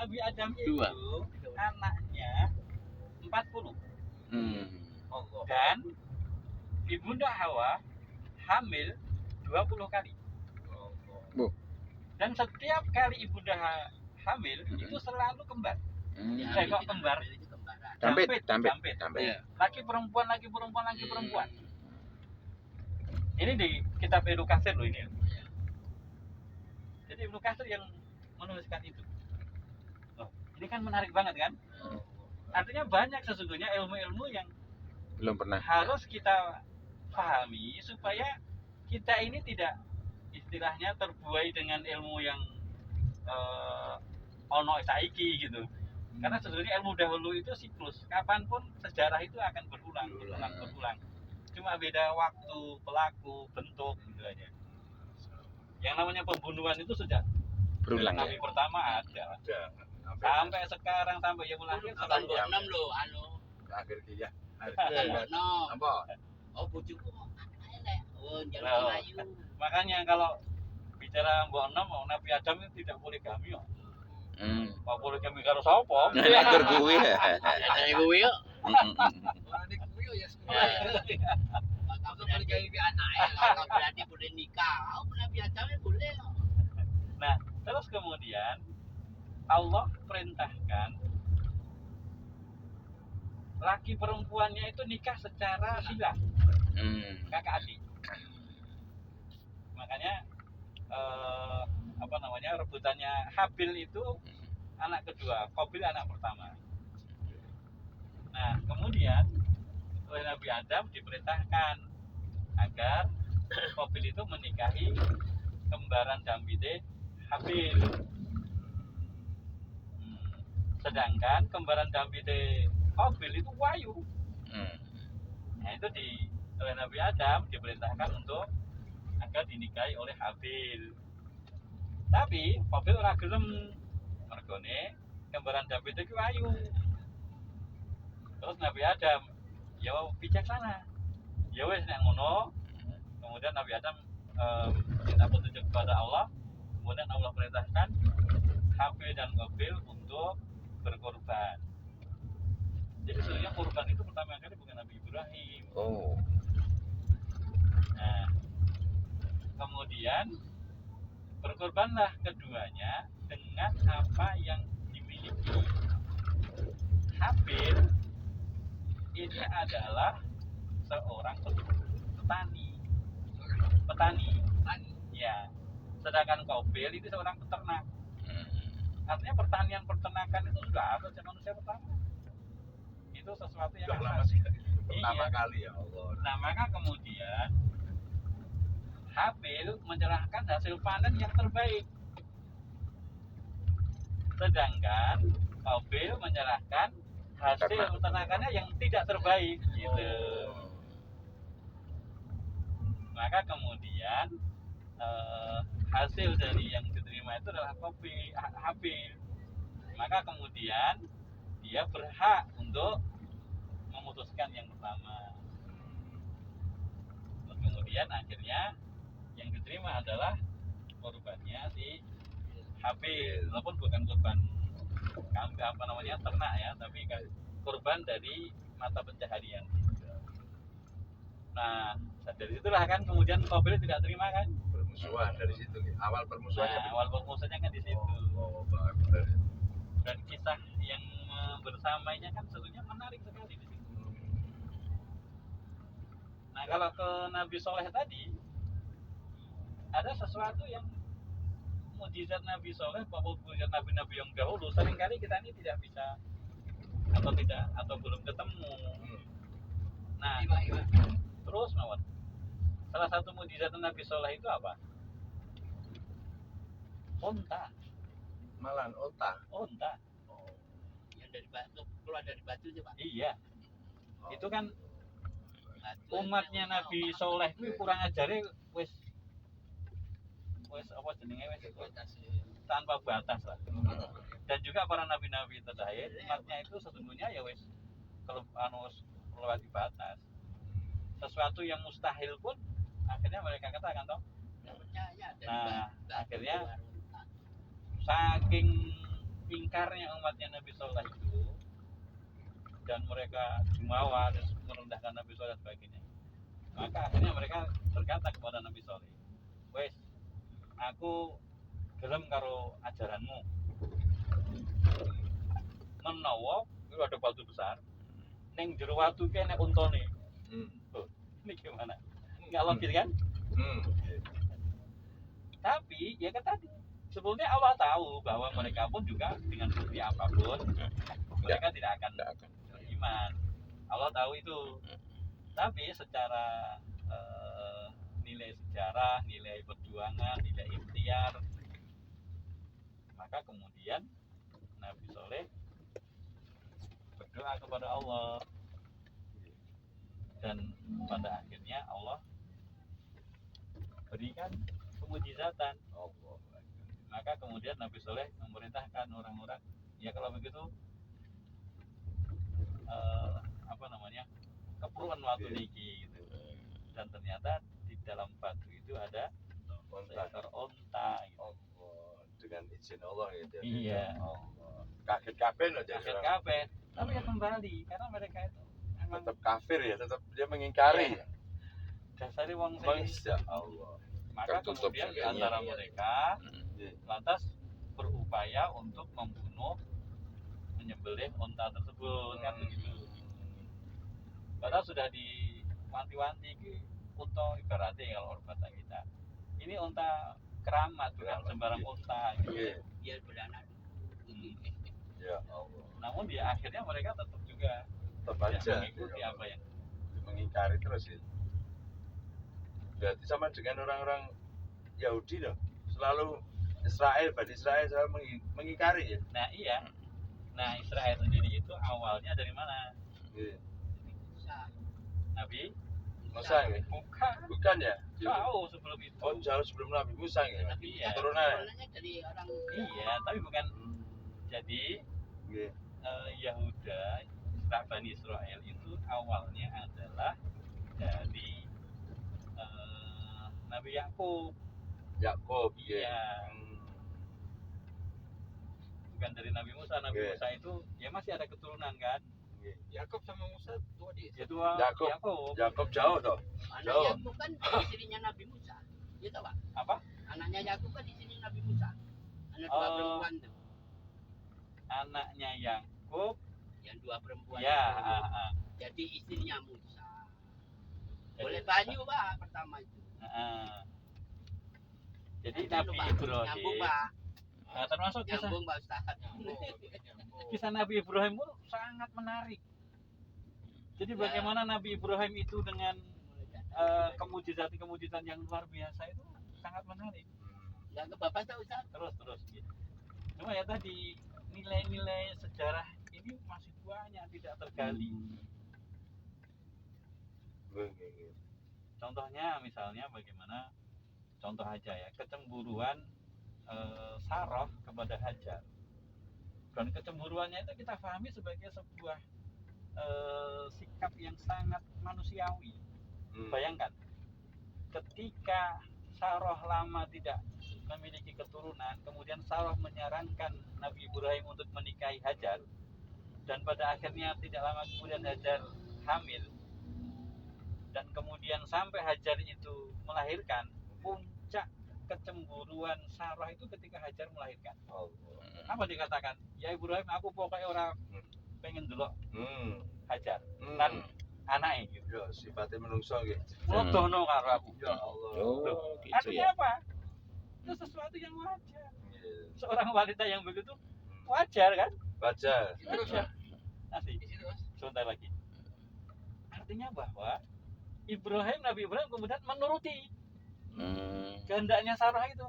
Nabi Adam itu anaknya 40. Dan Ibunda Hawa hamil 20 kali. Dan setiap kali Ibunda hamil itu selalu kembar. Kok kembar? Dampit. Laki perempuan. Ini di kitab Ibnu Katsir loh ini. Jadi Ibnu Katsir yang menuliskan itu. Loh, ini kan menarik banget kan? Artinya banyak sesungguhnya ilmu-ilmu yang belum pernah harus kita pahami supaya kita ini tidak istilahnya terbuai dengan ilmu yang ono saiki gitu. Karena sesungguhnya ilmu dahulu itu siklus. Kapanpun sejarah itu akan berulang. Cuma beda waktu, pelaku, bentuk gitu aja. Yang namanya pembunuhan itu sudah berulang. Nabi pertama ada. Sampai sekarang sampai yang lahir tahun 26 loh, akhir dia. Apa? Oh, bojoku kok elek. Oh, jalan ayu. Makanya kalau bicara Mbok Enom, Nabi Adam itu tidak poligami kok. Apa poligami karo sapa? Atur kuwi. Ada kuwi yo. Nek kuwi ya sekolah. Kalau poligami bi anake, kalau berarti boleh nikah. Oh, Nabi Adam boleh. Nah, terus kemudian Allah perintahkan laki perempuannya itu nikah secara sila, kakak adik. Makanya rebutannya Habil itu anak kedua, Qabil anak pertama. Nah, kemudian oleh Nabi Adam diperintahkan agar Qabil itu menikahi kembaran Dambite Habil. Sedangkan kembaran Dambite Qabil itu Wahyu. Nah, itu oleh Nabi Adam diperintahkan untuk agar dinikahi oleh Habil. Tapi Qabil ora gelem mergone kembaran Dambite itu Wahyu. Terus Nabi Adam ya bijaksana. Ya wes nek ngono. Kemudian Nabi Adam minta petunjuk kepada Allah. Kemudian Allah perintahkan Habil dan Qabil untuk berkorban. Jadi sebenarnya korban itu pertama kali bukan Nabi Ibrahim. Nah, kemudian berkorbanlah keduanya dengan apa yang dimiliki. Habil ini adalah seorang petani. Ya. Sedangkan Qabil itu seorang peternak. Artinya pertanian-peternakan itu sudah ada sejak manusia pertama. Itu sesuatu yang sudah lama sekali. Pertama iya. Kali ya Allah. Nah, maka kemudian Habil menyerahkan hasil panen yang terbaik. Sedangkan Qabil menyerahkan hasil peternakannya yang tidak terbaik gitu. Maka kemudian hasil dari yang diterima itu adalah Habil. Maka kemudian dia berhak untuk memutuskan yang pertama. Terus kemudian akhirnya yang diterima adalah korbannya si Habil, walaupun bukan korban ternak ya, tapi kan korban dari mata pencaharian. Nah, dari itulah kan kemudian Qabil tidak terima kan? Permusuhan dari situ. Awal permusuhannya. Nah, awal permusuhannya kan di situ. Dan kisah yang bersamanya kan sebetulnya menarik sekali di situ. Nah, kalau ke Nabi Soleh tadi ada sesuatu yang mukjizat Nabi Soleh, mukjizat Nabi-Nabi yang dahulu seringkali kita ini tidak bisa atau belum ketemu. Nah, terus mawon. Salah satu mukjizat Nabi Soleh itu apa? Onta. Malan onta. Yang dari batu, keluar dari batu coba. Iya. Itu kan umatnya Nabi Soleh itu kurang ajare wis apa jenenge wis tanpa batas lah. Dan juga para nabi-nabi terakhir umatnya itu sesungguhnya ya wis melewati batas. Sesuatu yang mustahil pun akhirnya mereka katakan toh. Percaya Nah, akhirnya saking ingkarnya umatnya Nabi Soleh itu dan mereka jumawa dan merendahkan Nabi Soleh dan sebagainya, maka akhirnya mereka berkata kepada Nabi Soleh, wes aku gelem karo ajaranmu, menawa itu ada batu besar neng jero watu ki enek untone. Ini gimana? Nggak logis kan? Tapi ya kan tadi sebetulnya Allah tahu bahwa mereka pun juga dengan bukti apapun mereka tidak akan beriman. Allah tahu itu. Tapi secara nilai sejarah, nilai perjuangan, nilai ikhtiar, maka kemudian Nabi Soleh berdoa kepada Allah dan pada akhirnya Allah berikan kemujizatan. Maka kemudian Nabi Soleh memerintahkan orang-orang, ya kalau begitu keperluan waktu niki gitu. Dan ternyata di dalam batu itu ada seekor onta gitu. Dengan izin Allah gitu. Iya. Kaget kabeh loh jadi Akhir orang. kabeh, tapi ya kembali karena mereka itu memang Tetap kafir ya, tetap dia mengingkari. Iya. dasari wong sing Masya Allah. maka Tertutup kemudian di seenggaknya. antara mereka lantas berupaya untuk membunuh menyembelih onta tersebut kan begitu. Padahal sudah diwanti-wanti ki unta ibaratnya kalau bahasa kita. Ini unta keramat bukan sembarang unta gitu. Iya. Biar beranak. Ya Allah. Namun di akhirnya mereka tetap juga Tetap tidak aja mengikuti apa yang mengingkari terus ya. Berarti sama dengan orang-orang Yahudi loh. Selalu Bani Israel selalu mengingkari ya. nah iya. Nah Israel sendiri itu awalnya dari mana? Iya. Nabi Musa ya? Bukan ya? jauh sebelum itu. Oh jauh sebelum Nabi Musa ya? Tapi Iya. turunannya dari orang Iya, tapi bukan jadi Iya. Yahuda, Bani Israel itu awalnya adalah dari Nabi Yakub, Yakub. Iya. bukan dari Nabi Musa. Nabi Iya. Musa itu ya masih ada keturunan kan, Yakub sama Musa tua dia. yaitu Yakub. Yakub. Yakub jauh toh. anak Jauh. Yakub kan istrinya Nabi Musa. Gitu Pak. Apa? Anaknya Yakub kan istrinya Nabi Musa. Anak dua Oh. perempuan tuh. Anaknya Yakub, Yang dua perempuan. ya. itu. Jadi istrinya Musa. Boleh Jadi- banyu Pak pertama itu. Jadi Nanti Nabi lu, Pak. Ibrahim, Nyambung Pak. nah, termasuk kisah Nyambung Pak Ustaz. kisah Nabi Ibrahim pun sangat menarik. Jadi Ya. bagaimana Nabi Ibrahim itu dengan kemujizatan yang luar biasa itu sangat menarik. Enggak ke Bapak tahu Ustaz? Terus gitu. Cuma ya tadi nilai-nilai sejarah ini masih banyak tidak tergali. Contohnya misalnya bagaimana, contoh aja ya, kecemburuan Saroh kepada Hajar. Dan kecemburuannya itu kita pahami sebagai sebuah sikap yang sangat manusiawi. Bayangkan, ketika Saroh lama tidak memiliki keturunan, kemudian Saroh menyarankan Nabi Ibrahim untuk menikahi Hajar, dan pada akhirnya tidak lama kemudian Hajar hamil, dan kemudian sampai Hajar itu melahirkan. Puncak kecemburuan Saroh itu ketika Hajar melahirkan. Apa dikatakan? Ya Ibrahim, aku pokoknya orang pengen dulu Hajar dan anaknya gitu. Ya sifatnya menungso gitu. Lodono karo aku. Ya Allah. Oh, gitu Artinya ya. apa? Itu sesuatu yang wajar. Iya. Seorang wanita yang begitu wajar kan? Baca. Wajar. Nanti Di situ Mas. sebentar lagi. Artinya bahwa Nabi Ibrahim kemudian menuruti kehendaknya Sarah itu.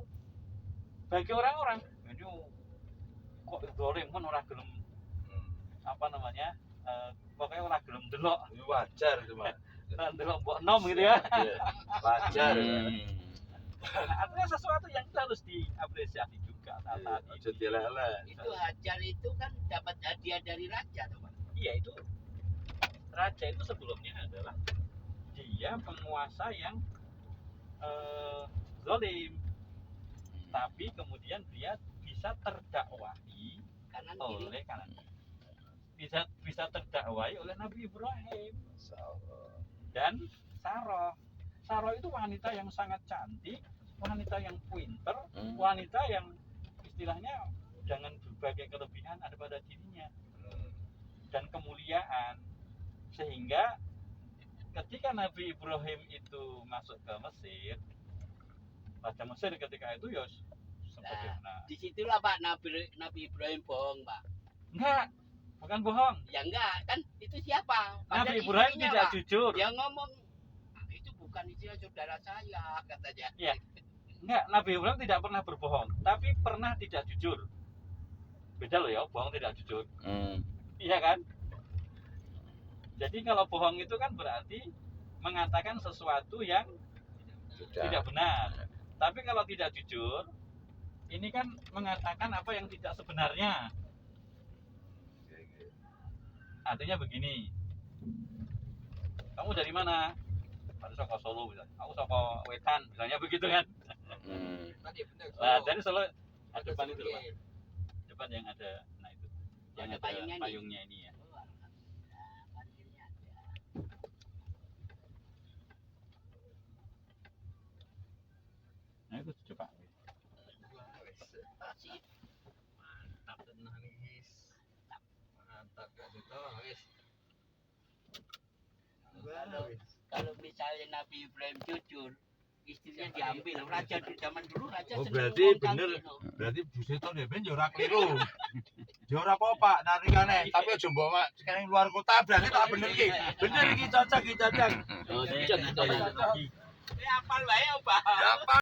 Bagi orang-orang, aduh, kok dolim kan orang gelem apa namanya? Pokoknya orang gelem delok, Ini wajar cuma. delok mbok nom gitu ya. Iya. Wajar. Artinya sesuatu yang itu harus diapresiasi juga saat Aja ini. dilele. Itu Hajar itu kan dapat hadiah dari raja tuh Pak. Iya, itu raja itu sebelumnya adalah dia penguasa yang zalim, tapi kemudian dia bisa terdakwahi kanan kiri. oleh kanan. Bisa terdakwai oleh Nabi Ibrahim dan Sarah. Sarah itu wanita yang sangat cantik, wanita yang pinter, wanita yang istilahnya dengan berbagai kelebihan ada pada dirinya dan kemuliaan, sehingga ketika Nabi Ibrahim itu masuk ke Mesir, Raja Mesir ketika itu ya sebagaimana Disitulah Pak Nabi Ibrahim bohong Pak. enggak, bukan bohong. Ya enggak, kan itu siapa? Nabi Padahal Ibrahim istrinya, tidak Pak. jujur. Dia ngomong, "Ah, itu bukan istilah saudara saya," katanya. Ya. Enggak, Nabi Ibrahim tidak pernah berbohong, tapi pernah tidak jujur. Beda loh ya, bohong tidak jujur. Iya kan? Jadi kalau bohong itu kan berarti mengatakan sesuatu yang tidak benar. Tapi kalau tidak jujur, ini kan mengatakan apa yang tidak sebenarnya. Artinya begini, kamu dari mana? Aku Soko Solo misalnya, aku Soko Wetan misalnya begitu kan. Tadi benar. Nah, dari Solo ada depan itu loh, Pak. Depan yang ada, nah itu, yang Ada ada payungnya nih. payungnya ini ya. Oh, alhamdulillah, banjirnya ada. Nah itu coba. Sip. Mantap tenang guys. Mantap gak itu guys. Kalau misalnya Nabi Ibrahim jujur, istrinya diambil. Raja di zaman dulu raja Oh, seneng berarti uang bener. ganti, no. Berarti Bu Seto ya ben yo ora keliru. Yo ora apa-apa narikane, tapi aja mbok mak sekarang luar kota berarti tak bener iki. Bener iki cocok iki cocok. Oh, Apal wae, Pak. Ya apa